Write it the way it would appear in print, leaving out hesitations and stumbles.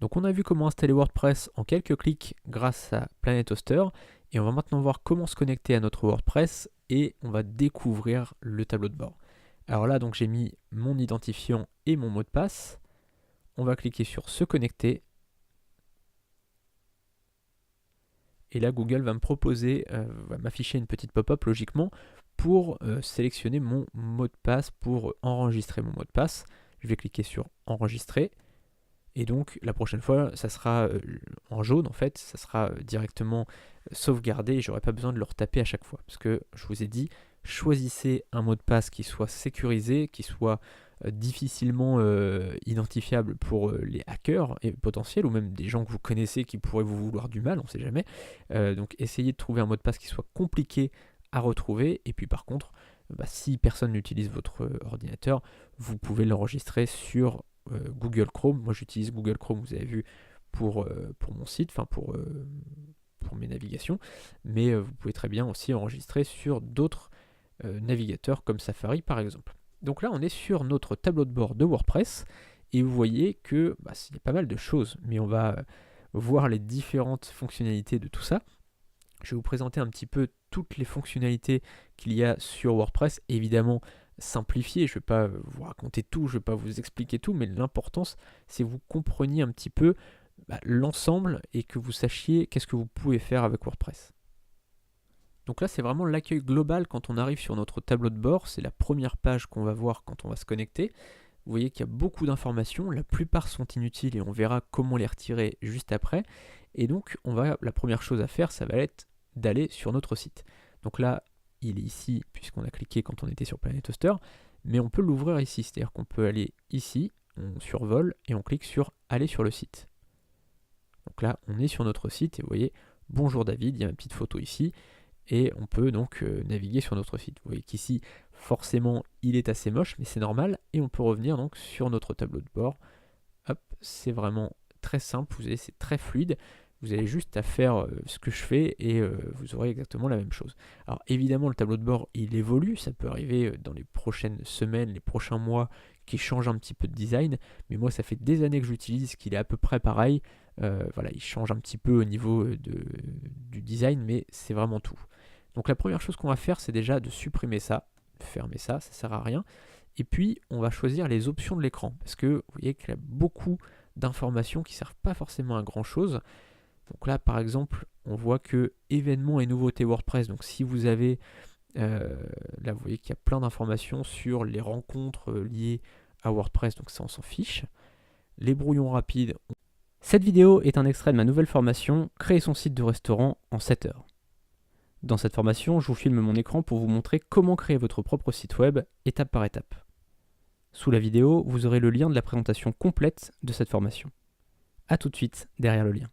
Donc on a vu comment installer WordPress en quelques clics grâce à Planet Hoster, et on va maintenant voir comment se connecter à notre WordPress et on va découvrir le tableau de bord. Alors là, donc j'ai mis mon identifiant et mon mot de passe. On va cliquer sur se connecter. Et là, Google va me proposer, va m'afficher une petite pop-up logiquement pour sélectionner mon mot de passe, pour enregistrer mon mot de passe. Je vais cliquer sur enregistrer. Et donc la prochaine fois, ça sera en jaune en fait, ça sera directement sauvegardé et j'aurai pas besoin de le retaper à chaque fois. Parce que je vous ai dit, choisissez un mot de passe qui soit sécurisé, qui soit difficilement identifiable pour les hackers et potentiels ou même des gens que vous connaissez qui pourraient vous vouloir du mal, on ne sait jamais. Donc essayez de trouver un mot de passe qui soit compliqué à retrouver et puis par contre, si personne n'utilise votre ordinateur, vous pouvez l'enregistrer sur Google Chrome. Moi j'utilise Google Chrome, vous avez vu, pour mon site, enfin pour mes navigations, mais vous pouvez très bien aussi enregistrer sur d'autres navigateurs comme Safari par exemple. Donc là on est sur notre tableau de bord de WordPress et vous voyez que il y a pas mal de choses, mais on va voir les différentes fonctionnalités de tout ça. Je vais vous présenter un petit peu toutes les fonctionnalités qu'il y a sur WordPress, évidemment simplifié, je ne vais pas vous raconter tout, je ne vais pas vous expliquer tout, mais l'importance c'est que vous compreniez un petit peu l'ensemble et que vous sachiez qu'est-ce que vous pouvez faire avec WordPress. Donc là c'est vraiment l'accueil global quand on arrive sur notre tableau de bord, c'est la première page qu'on va voir quand on va se connecter. Vous voyez qu'il y a beaucoup d'informations, la plupart sont inutiles et on verra comment les retirer juste après. Et donc la première chose à faire, ça va être d'aller sur notre site. Donc là, il est ici puisqu'on a cliqué quand on était sur Planet Hoster, mais on peut l'ouvrir ici, c'est-à-dire qu'on peut aller ici, on survole et on clique sur aller sur le site. Donc là, on est sur notre site et vous voyez, bonjour David, il y a une petite photo ici et on peut donc naviguer sur notre site. Vous voyez qu'ici, forcément, il est assez moche, mais c'est normal et on peut revenir donc sur notre tableau de bord. Hop, c'est vraiment très simple, vous voyez, c'est très fluide. Vous avez juste à faire ce que je fais et vous aurez exactement la même chose. Alors évidemment le tableau de bord il évolue, ça peut arriver dans les prochaines semaines, les prochains mois qu'il change un petit peu de design, mais moi ça fait des années que j'utilise qu'il est à peu près pareil. Voilà, il change un petit peu au niveau du design, mais c'est vraiment tout. Donc la première chose qu'on va faire c'est déjà de supprimer ça, fermer ça, ça sert à rien. Et puis on va choisir les options de l'écran, parce que vous voyez qu'il y a beaucoup d'informations qui ne servent pas forcément à grand chose. Donc là, par exemple, on voit que événements et nouveautés WordPress. Donc si vous avez, là vous voyez qu'il y a plein d'informations sur les rencontres liées à WordPress, donc ça on s'en fiche. Les brouillons rapides. Cette vidéo est un extrait de ma nouvelle formation, créer son site de restaurant en 7 heures. Dans cette formation, je vous filme mon écran pour vous montrer comment créer votre propre site web, étape par étape. Sous la vidéo, vous aurez le lien de la présentation complète de cette formation. A tout de suite derrière le lien.